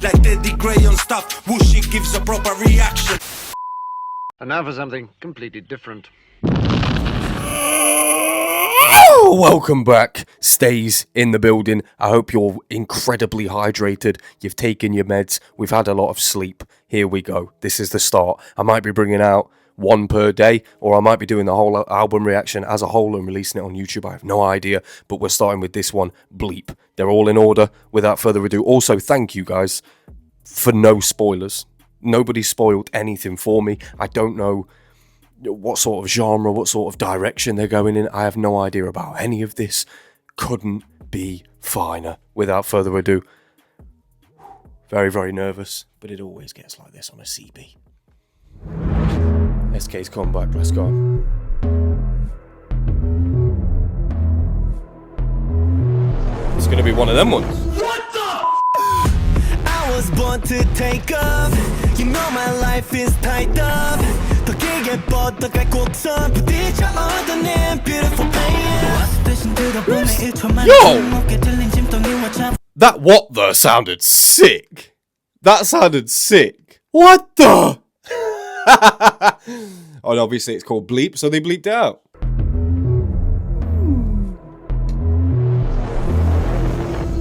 Like geddytrey on stuff, whooshy gives a proper reaction. And now for something completely different. Welcome back, Stays in the building. I hope you're incredibly hydrated. You've taken your meds. We've had a lot of sleep. Here we go. This is the start. I might be bringing out one per day, or I might be doing the whole album reaction as a whole and releasing it on YouTube. I have no idea, but we're starting with this one, Bleep. They're all in order. Without further ado, also thank you guys for no spoilers. Nobody spoiled anything for me. I don't know what sort of genre, what sort of direction they're going in. I have no idea about any of this. Couldn't be finer. Without further ado, very, very nervous, but it always gets like this on a CB. SK's come back, let's go. It's gonna be one of them ones. What the? I was born to take off. You know my life is tied up. 더 길게 뻗어갈 곡선 부딪혀 얻어낸 beautiful pain. Yo! That what the sounded sick. That sounded sick. What the? Oh, and obviously it's called Bleep, so they bleeped it out.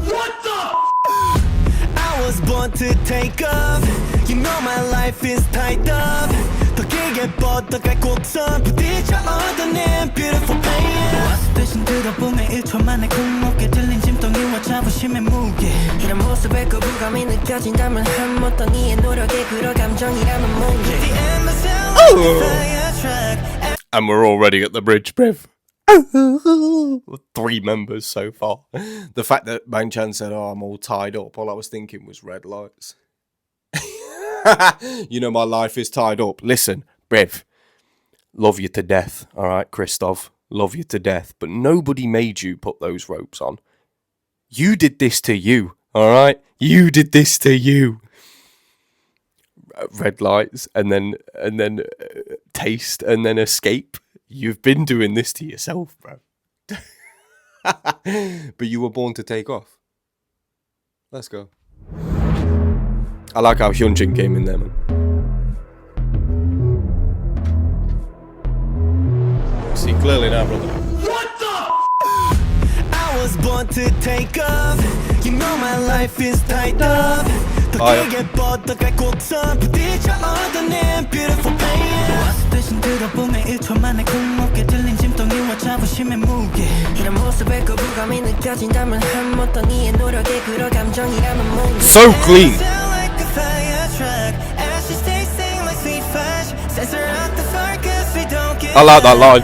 What the? I was born to take off. You know my life is tied up. 더 길게 뻗어갈 곡선 부딪혀 얻어낸 beautiful pain. 대신 들어보면 1초 만에 굴목에 들린 짐덩이와 자부심의 무게. 이런 모습에 거부감이 느껴진다면 한 못던 이의 노력에 그럴 감정이라면 뭔지. And we're already at the bridge, Brev. 3 members so far. The fact that Bangchan said, "Oh, I'm all tied up," all I was thinking was red lights. You know my life is tied up. Listen, Brev, love you to death, alright, Christoph? Love you to death. But nobody made you put those ropes on. You did this to you, alright? You did this to you. Red lights, and then taste, and then escape. You've been doing this to yourself, bro. But you were born to take off. Let's go. I like how Hyunjin came in there, man. See clearly now, brother. What the? I was born to take off. You know my life is tied up. 더 길게 뻗어갈 곡선 부딪혀 얻어낸 beautiful pain. 대신 들어보면 1초 만에 굴목에 들린 짐덩이와 자부심의 무게. 이런 모습에 거부감이 느껴진다면 한 못던 이의 노력에 그럴 감정이라면 뭔지. So clean. I like that line.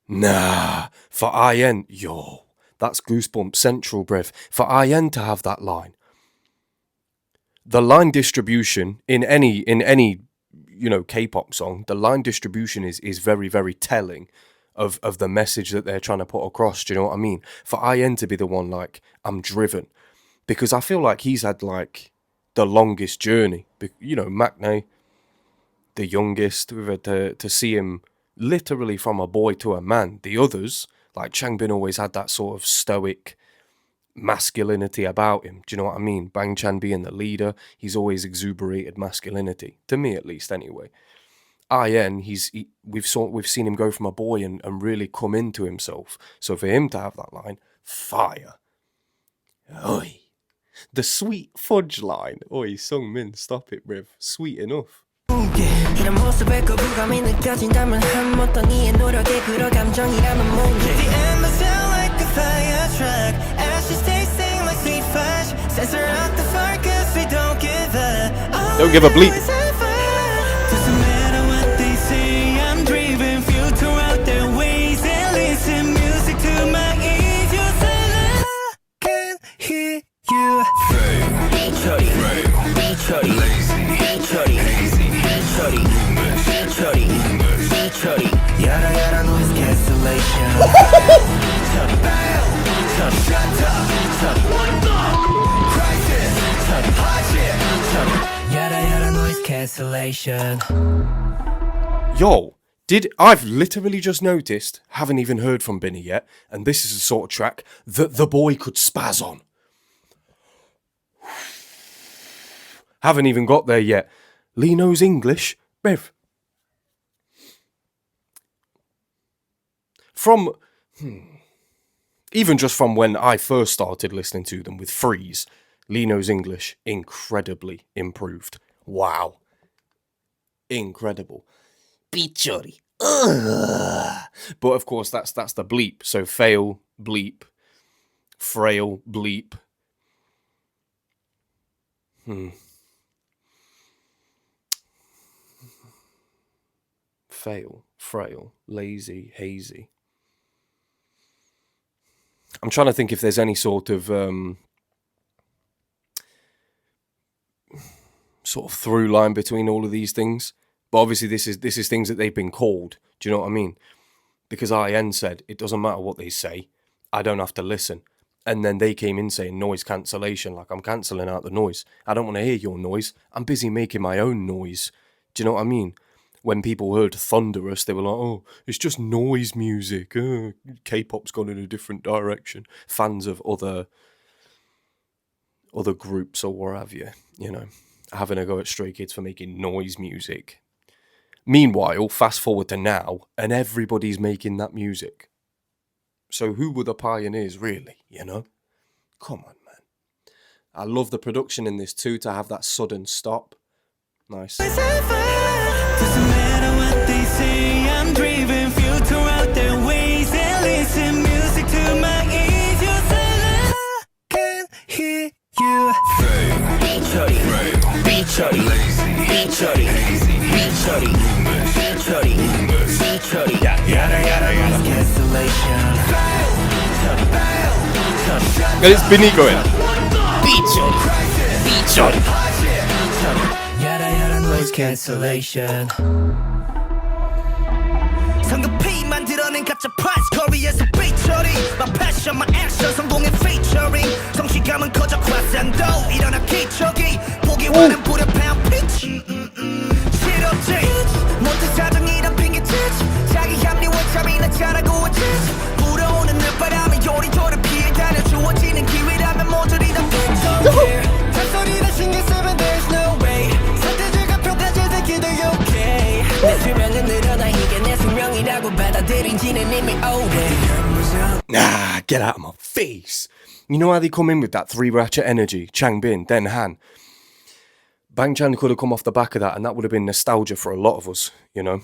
Nah. For IN, yo, that's Goosebump Central, Brev. For IN to have that line. The line distribution in any K-pop song, the line distribution is very, very telling of the message that they're trying to put across. Do you know what I mean? For IN to be the one like, I'm driven. Because I feel like he's had like the longest journey. You know, Maknae, the youngest, we've had to see him literally from a boy to a man. The others, like Changbin, always had that sort of stoic masculinity about him. Do you know what I mean? Bangchan being the leader, he's always exuberated masculinity. To me, at least, anyway. IN, we've seen him go from a boy and really come into himself. So for him to have that line, fire. Oi. The sweet fudge line. Oi, Sungmin, stop it, bruv. Sweet enough. 이런 모습에 거부감이 느껴진다면 한 못던 이의 노력에 그럴 감정이라면 뭔지. The end must sound like a fire truck. Ashes tasting like sweet fudge. Censor out the fire 'cause we don't give a. Don't give a bleep. Doesn't matter what they say. I'm driven. Filter out their ways and listen music to my ears. You say I can hear you. Chuddy, chuddy, lazy, chuddy, hazy, chuddy, chuddy, chuddy, yada yada noise cancellation. Chuddy, bow, chuddy, shut up, chuddy, what the crisis, chuddy, hot shit, chuddy, yada yada noise cancellation. cancellation. Yo, I've literally just noticed, haven't even heard from Binny yet, and this is the sort of track that the boy could spaz on. Haven't even got there yet. Lee knows English. Bev. From... Even just from when I first started listening to them with Freeze, Lee knows English incredibly improved. Wow. Incredible. Pichori. But of course, that's the bleep. So fail, bleep, frail, bleep. Fail, frail, lazy, hazy. I'm trying to think if there's any sort of through line between all of these things. But obviously this is things that they've been called. Do you know what I mean? Because IN said, it doesn't matter what they say, I don't have to listen. And then they came in saying noise cancellation, like I'm cancelling out the noise. I don't want to hear your noise. I'm busy making my own noise. Do you know what I mean? When people heard Thunderous, they were like, oh, it's just noise music. K-pop's gone in a different direction. Fans of other groups or what have you, you know, having a go at Stray Kids for making noise music. Meanwhile, fast forward to now, and everybody's making that music. So who were the pioneers, really, you know? Come on, man. I love the production in this too, to have that sudden stop. Nice. Doesn't matter what they say, I'm driven, filter out their ways and listen music to my ears. You say I can hear you. Beat chutty, beat chutty, beat chutty, beat chutty, beat chutty, beat chutty, yada yada yada. Cancellation. Get his Binny going. Beat chutty, beat chutty, yada yada noise cancellation. 성급히 만들어낸 가짜 price 거리에서 삐처리 My passion, my action 성공의 featuring 성취감은 커져 과산도 일어나 기적이 보기와는 불협한 pitch 실없지 못해 사정이란 핑계짓 자기 합리와 참이나 잘하고 있지 불어오는 늦바람에 요리조리 피해 다녀 주어지는 기회라면 모조리 다 삐처리 잔소리를 신경 쓰면 there's no way 선택지가 평가질 새끼들 okay 내 수명은 늘어나 이게 내 숙명이라고 받아들인지는 이미 오래. Nah, get out of my face. You know how they come in with that 3 ratchet energy, Changbin, then Han. Bang Chan could have come off the back of that, and that would have been nostalgia for a lot of us, you know,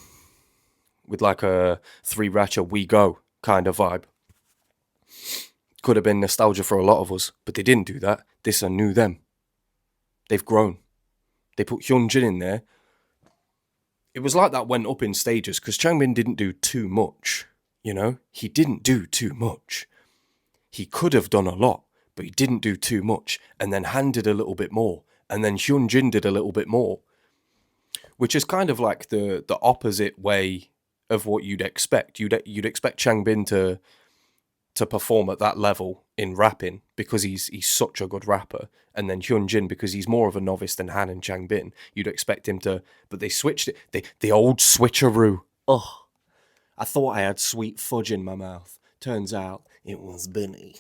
with like a 3 ratchet we go kind of vibe. Could have been nostalgia for a lot of us, but they didn't do that. This are new them. They've grown. They put Hyunjin in there. It was like that went up in stages, because Changbin didn't do too much, you know? He didn't do too much. He could have done a lot, but he didn't do too much. And then Han did a little bit more. And then Hyunjin did a little bit more. Which is kind of like the opposite way of what you'd expect. You'd expect Changbin to perform at that level in rapping, because he's such a good rapper. And then Hyunjin, because he's more of a novice than Han and Changbin, you'd expect him to, but they switched it. The old switcheroo. Ugh. I thought I had sweet fudge in my mouth. Turns out it was Binny.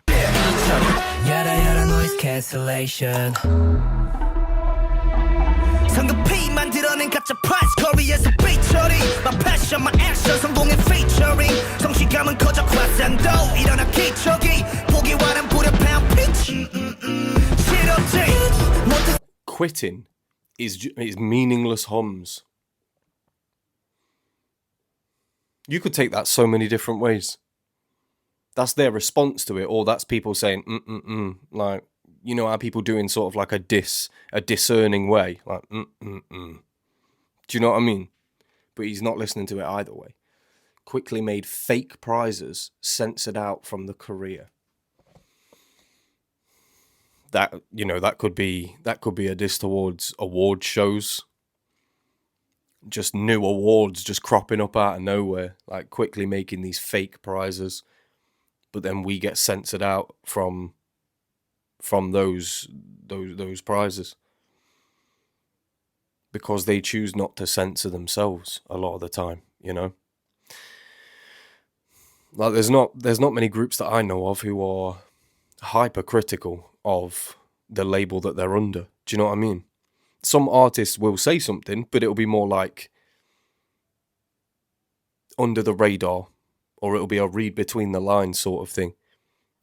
Yada yada noise cancellation. 성급히 만들어낸 가짜 price 거리에서 삐처리 My passion, my action 성공의 featuring 성취감은 커져 과산도 일어나 기적이 보기와는 불협한 pitch 실없지 Quitting is meaningless hums. You could take that so many different ways. That's their response to it, or that's people saying like, you know how people do in sort of like a discerning way, like Do you know what I mean? But he's not listening to it either way. Quickly made fake prizes censored out from the career. That, you know, that could be a diss towards award shows. Just new awards just cropping up out of nowhere, like quickly making these fake prizes, but then we get censored out from those prizes. because they choose not to censor themselves a lot of the time, you know. Like there's not many groups that I know of who are hypercritical of the label that they're under. Do you know what I mean? Some artists will say something, but it'll be more like under the radar, or it'll be a read between the lines sort of thing.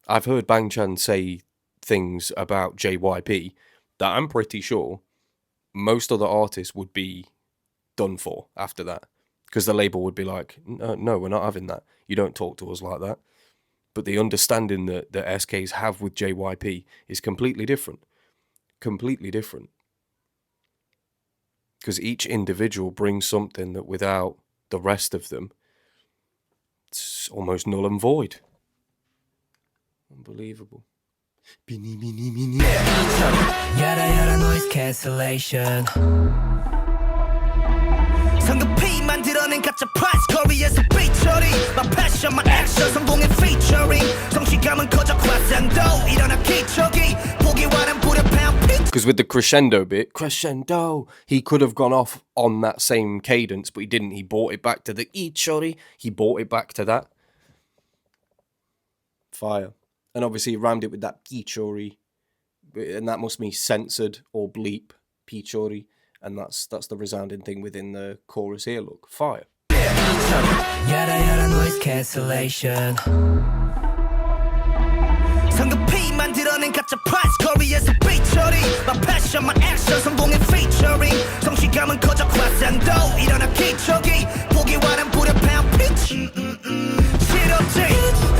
I've heard Bang Chan say things about JYP that I'm pretty sure most other artists would be done for after that, because the label would be like, no, we're not having that. You don't talk to us like that. But the understanding that the SKs have with JYP is completely different. Completely different. Because each individual brings something that without the rest of them, it's almost null and void. Unbelievable. Yada yada noise cancellation. 성급히 만들어낸 가짜 price 거리에서 삐처리 My passion, my action 성공의 featuring 성취감은 커져 crescendo 일어나 기적이 보기와는 불협화음 pitch. Because with the crescendo bit, crescendo, he could have gone off on that same cadence, but he didn't. He brought it back to the ichori. He brought it back to that. Fire. And obviously he rhymed it with that pichori, and that must be censored or bleep, pichori, and that's the resounding thing within the chorus here. Look, fire. Yada yada noise cancellation. 성급히 만들어낸 가짜 price 거리에서 삐처리 My passion, my action 성공의 featuring 성취감은 커져 crescendo 일어나 기적이 보기와는 불협화음 pitch. 실없지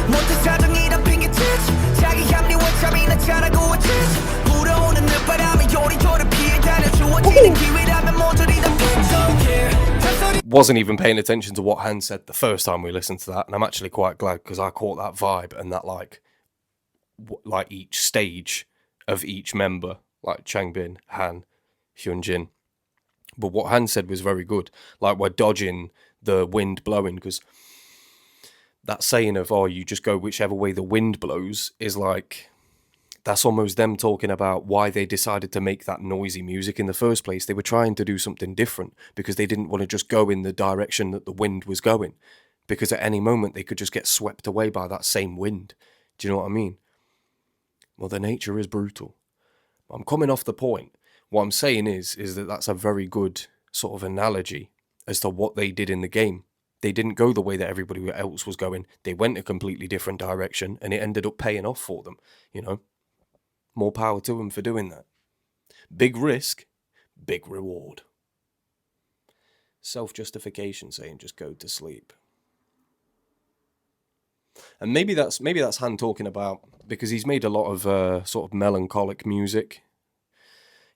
못해 사정이란 핑계짓 자기 합리와 잠이나 잘하고 있지 불어오는 늦바람에 요리조리 피해 다녀 주어지는 기회라면 모조리 다 pitch. Wasn't even paying attention to what Han said the first time we listened to that, and I'm actually quite glad because I caught that vibe and that like each stage of each member, like Changbin, Han, Hyunjin. But what Han said was very good. Like we're dodging the wind blowing, because that saying of, oh, you just go whichever way the wind blows is like, that's almost them talking about why they decided to make that noisy music in the first place. They were trying to do something different because they didn't want to just go in the direction that the wind was going, because at any moment they could just get swept away by that same wind. Do you know what I mean? Mother Nature is brutal. I'm coming off the point. What I'm saying is that that's a very good sort of analogy as to what they did in the game. They didn't go the way that everybody else was going. They went a completely different direction, and it ended up paying off for them, you know? More power to them for doing that. Big risk, big reward. Self-justification saying just go to sleep. And maybe that's Han talking about, because he's made a lot of sort of melancholic music.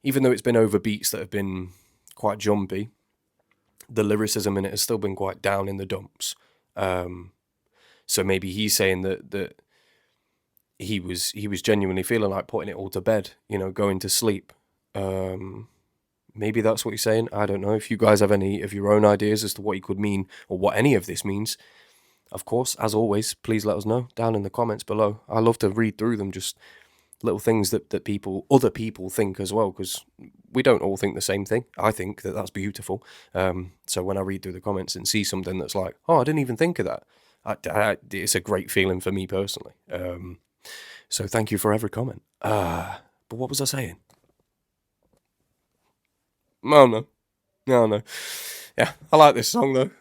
Even though it's been over beats that have been quite jumpy, the lyricism in it has still been quite down in the dumps. So maybe he's saying that he was genuinely feeling like putting it all to bed, you know, going to sleep. Maybe that's what he's saying. I don't know. If you guys have any of your own ideas as to what he could mean or what any of this means, of course, as always, please let us know down in the comments below. I love to read through them, just little things that other people think as well, because we don't all think the same thing. I think that that's beautiful. So when I read through the comments and see something that's like, oh, I didn't even think of that, it's a great feeling for me personally. So thank you for every comment. But what was I saying? Oh no. Yeah, I like this song though.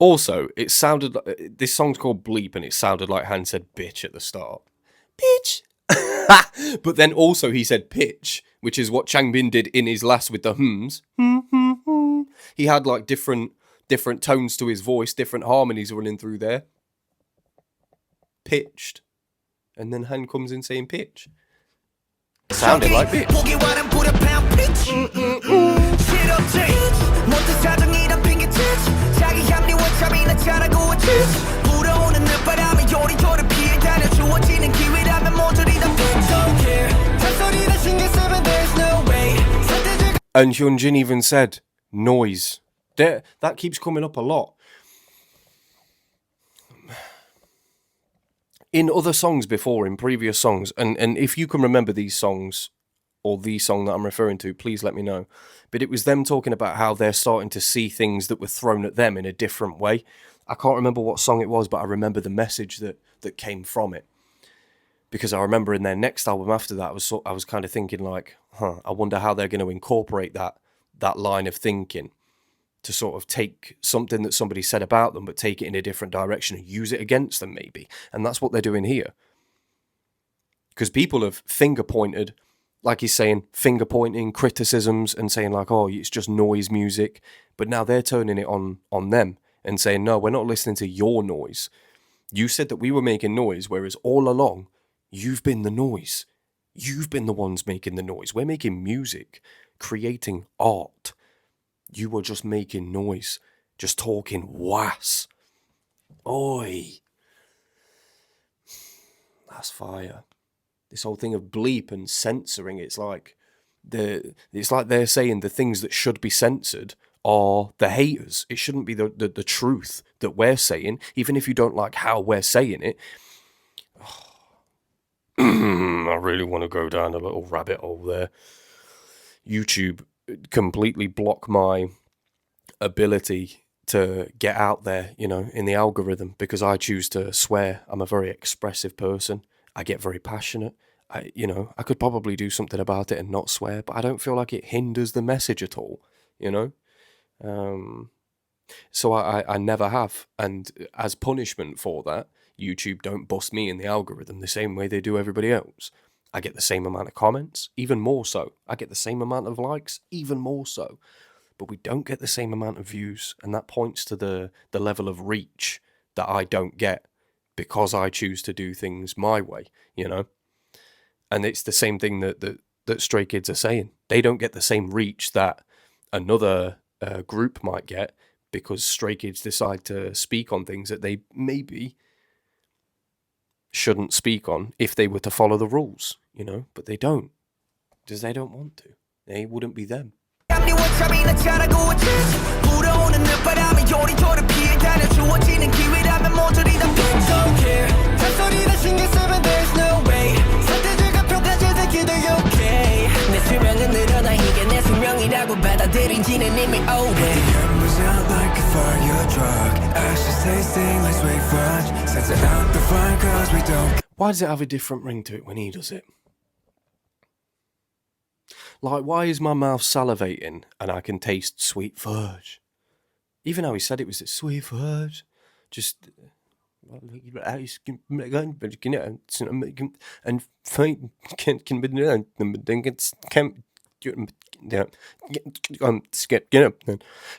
Also, it sounded like, this song's called Bleep, and it sounded like Han said bitch at the start. Bitch! But then also he said pitch, which is what Changbin did in his last with the hums. He had like different tones to his voice, different harmonies running through there. Pitched. And then Han comes in saying pitch. Sounded like bitch. And Hyunjin even said noise. That keeps coming up a lot. in other songs before, in previous songs, and if you can remember these songs or the song that I'm referring to, please let me know. But it was them talking about how they're starting to see things that were thrown at them in a different way. I can't remember what song it was, but I remember the message that came from it. Because I remember in their next album after that, I was kind of thinking like, I wonder how they're going to incorporate that line of thinking to sort of take something that somebody said about them, but take it in a different direction and use it against them maybe. And that's what they're doing here. Because people have finger pointed, like he's saying, finger pointing criticisms and saying like, oh, it's just noise music. But now they're turning it on them and saying, no, we're not listening to your noise. You said that we were making noise, whereas all along, you've been the noise. You've been the ones making the noise. We're making music, creating art. You were just making noise, just talking wass. Oi. That's fire. This whole thing of bleep and censoring, it's like they're saying the things that should be censored are the haters. It shouldn't be the truth that we're saying, even if you don't like how we're saying it. I really want to go down a little rabbit hole there. YouTube completely block my ability to get out there, in the algorithm, because I choose to swear. I'm a very expressive person. I get very passionate. I could probably do something about it and not swear, but I don't feel like it hinders the message at all, So I never have. And as punishment for that, YouTube don't bust me in the algorithm the same way they do everybody else. I get the same amount of comments, even more so. I get the same amount of likes, even more so. But we don't get the same amount of views, and that points to the level of reach that I don't get because I choose to do things my way, And it's the same thing that Stray Kids are saying. They don't get the same reach that another group might get because Stray Kids decide to speak on things that they maybe shouldn't speak on if they were to follow the rules, But they don't, because they don't want to. They wouldn't be them. Why does it have a different ring to it when he does it? Like, why is my mouth salivating and I can taste sweet fudge? Even how he said it was sweet fudge. Just...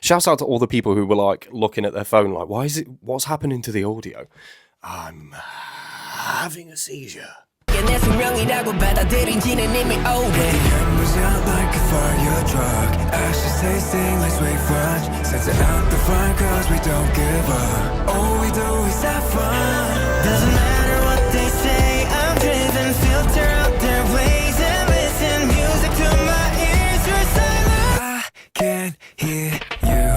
Shouts out to all the people who were like looking at their phone like, what's happening to the audio? I'm having a seizure. Doesn't matter what they say, I'm driven, filter out their ways and listen music to my ears, you're silent. I can't hear you.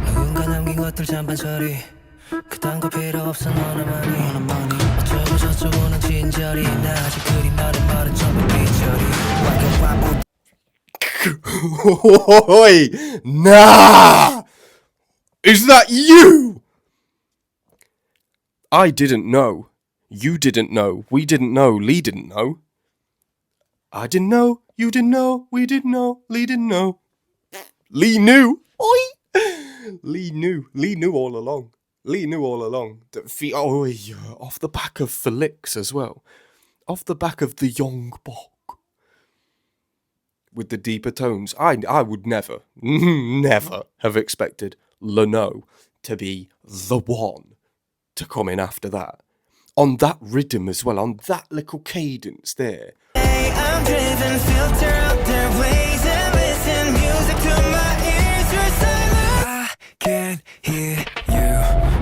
누군가 남긴 것들 잠반 처리 그딴 거 필요 없어 너나만이 어쩌고 저쩌고는 진절이 나 아직 그리 많은 말은 전부 삐처리. Oi! Nah! Is that you? I didn't know. You didn't know. We didn't know. Lee didn't know. I didn't know. You didn't know. We didn't know. Lee didn't know. Lee knew. Oi! Lee knew. Lee knew all along. Lee knew all along. Off the back of Felix as well. Off the back of the Young Bok. With the deeper tones. I would never have expected Leno to be the one to come in after that. On that rhythm as well, on that little cadence there. Hey, I'm driven, filter out their ways and listen music to my ears, you're silent. I can't hear you.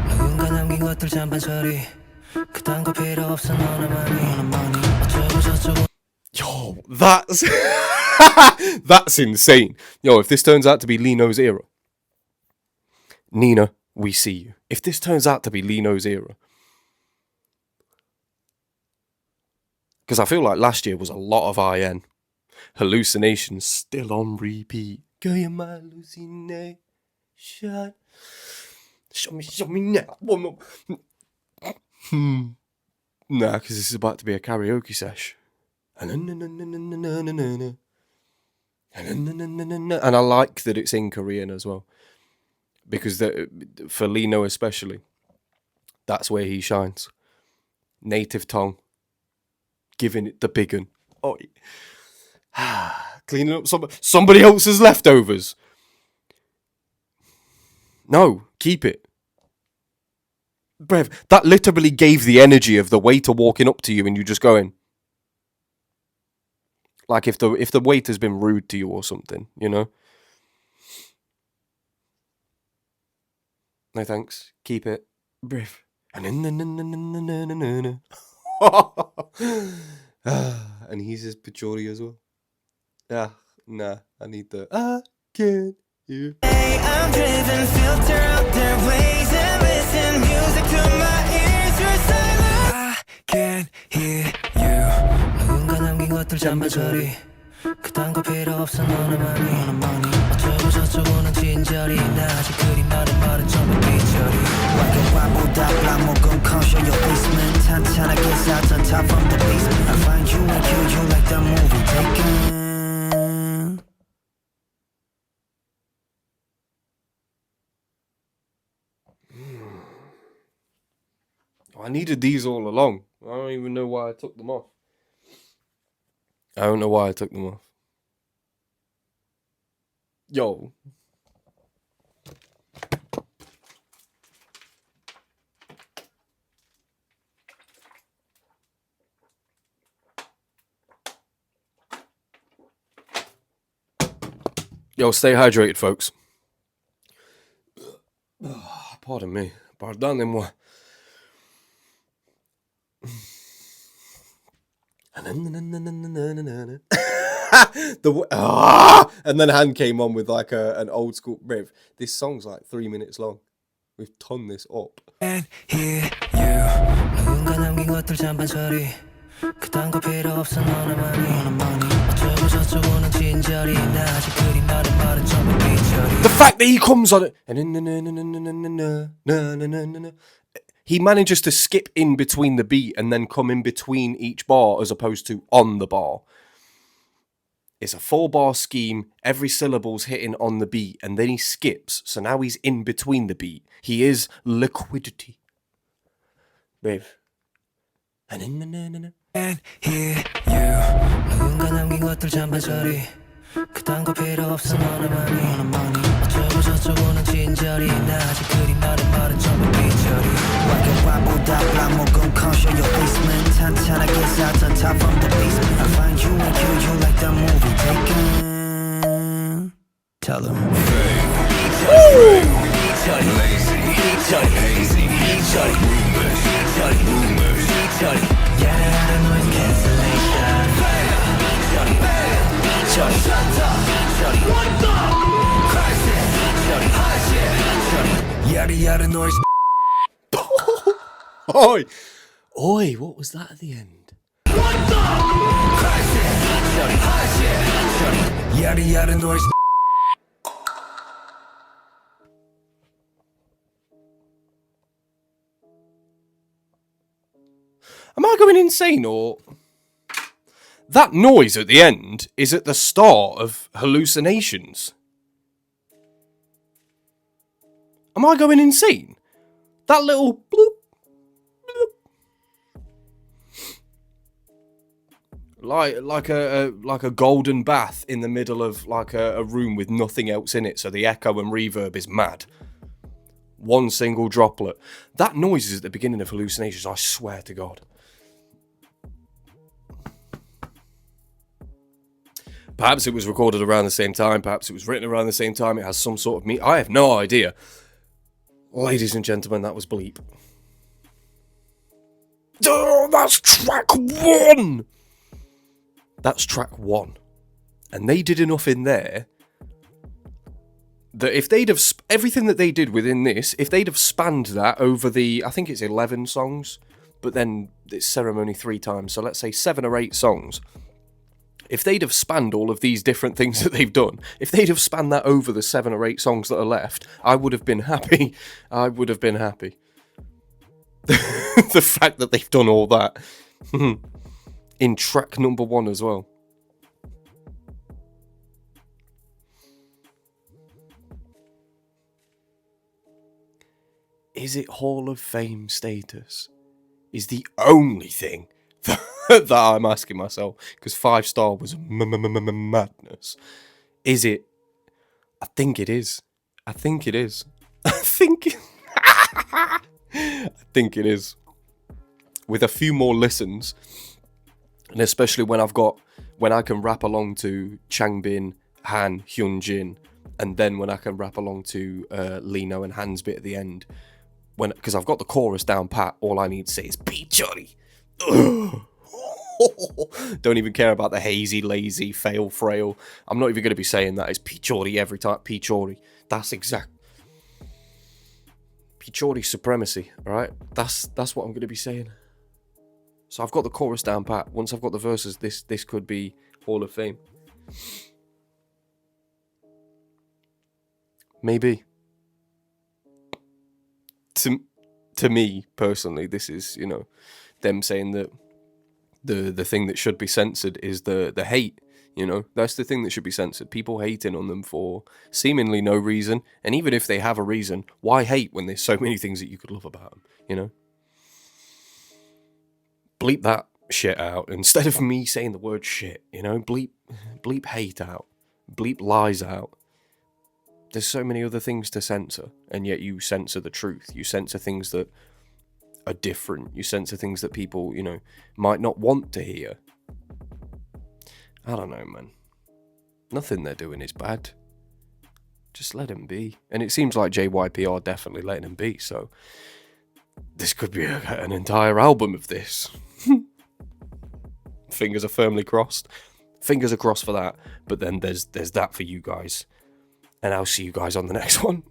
누군가 남긴 것들 잠반 처리 그딴 거 필요 없어 너나만이 어쩌고 저쩌고. Yo, that's that's insane. Yo, if this turns out to be Leno's era, Nina, we see you. If this turns out to be Leno's era, Because I feel like last year was a lot of IN. Hallucinations still on repeat. Girl, you're my hallucination. Show me now. One more. Nah, because this is about to be a karaoke sesh. And I like that it's in Korean as well. Because for Lino especially, that's where he shines. Native tongue. Giving it the big un. Oh, cleaning up somebody else's leftovers. No, keep it. Brev, that literally gave the energy of the waiter walking up to you and you just going. Like if the waiter's been rude to you or something, you know? No thanks. Keep it. Brev. And he's his Pachori as well. Yeah, nah, I need the I can hear. Hey, I'm driven, filter out their ways and listen music to my ears. You're silent. I can hear you. 누군가 남긴 것들 잔바저리. 그딴 거 필요 없어 너나만이. 어쩌고 저쩌고는 친절히. 나 아직 그리 많은 말은 전부 삐처리. 완경과보다 블락목은 커쇼 your basement. 탄탄하게 쌓던 top from the basement. I find you and kill you like that movie Taken. I needed these all along. I don't even know why I took them off. I don't know why I took them off. Yo. Yo, stay hydrated, folks. Pardon me. Pardonnez-moi. And then Han came on with like an old school riff. This song's like 3 minutes long. We've toned this up. And hear you. 누군가 남긴 것들 잔반처리. 그딴 거 필요 없어 너나만이. 어쩌고 저쩌고는 친절히. 나 아직 그리 많은 말은 전부 삐처리. The fact that he comes on it. He manages to skip in between the beat and then come in between each bar as opposed to on the bar. It's a 4-bar scheme, every syllable's hitting on the beat, and then he skips, so now he's in between the beat. He is liquidity. Babe. And hear you. 누군가 남긴 것들 잔반처리. 그딴 거 필요 없어 너나만이. 어쩌고 저쩌고는 친절히. 나 아직 그리 많은 말은 전부 삐처리. 완경과보다 블락목은 커쇼 your basement. 탄탄하게 쌓던 top from the basement. I find you and kill you like that movie Taken. Tell them. Yeah, the noise cancellation. What the crisis? Yada yada noise. Oi! Oi, what was that at the end? What the crisis? Yada yada noise. Am I going insane or... That noise at the end is at the start of Hallucinations. Am I going insane? That little bloop, bloop. Like a golden bath in the middle of like a room with nothing else in it, so the echo and reverb is mad. One single droplet. That noise is at the beginning of Hallucinations, I swear to God. Perhaps it was recorded around the same time. Perhaps it was written around the same time. It has some sort of I have no idea. Ladies and gentlemen, that was Bleep. Oh, that's track 1! That's track 1. And they did enough in there that if they'd have... everything that they did within this, if they'd have spanned that over the... I think it's 11 songs but then it's ceremony 3 times. So let's say 7 or 8 songs. If they'd have spanned all of these different things that they've done, if they'd have spanned that over the 7 or 8 songs that are left, I would have been happy. I would have been happy. The fact that they've done all that. In track number 1 as well. Is it Hall of Fame status? Is the only thing that I'm asking myself, because 5-star was madness. Is it? I think it is. I think it is. I think it is. With a few more listens, and especially when I can rap along to Changbin, Han, Hyunjin, and then when I can rap along to Lino and Han's bit at the end, because I've got the chorus down pat, all I need to say is Pichori. Don't even care about the hazy, lazy, fail, frail. I'm not even going to be saying that. It's Pichori every time. Pichori. That's exact. Pichori supremacy. All right. That's what I'm going to be saying. So I've got the chorus down pat. Once I've got the verses, this could be Hall of Fame. Maybe. To me personally, this is, them saying that the thing that should be censored is the hate. That's the thing that should be censored. People hating on them for seemingly no reason, and even if they have a reason, why hate when there's so many things that you could love about them? Bleep that shit out instead of me saying the word shit. Bleep hate out, bleep lies out. There's so many other things to censor, and yet you censor the truth. You censor things that are different. You censor things that people, might not want to hear. I don't know, man. Nothing they're doing is bad. Just let them be. And it seems like JYP are definitely letting them be, so this could be an entire album of this. Fingers are firmly crossed. Fingers are crossed for that. But then there's that for you guys. And I'll see you guys on the next one.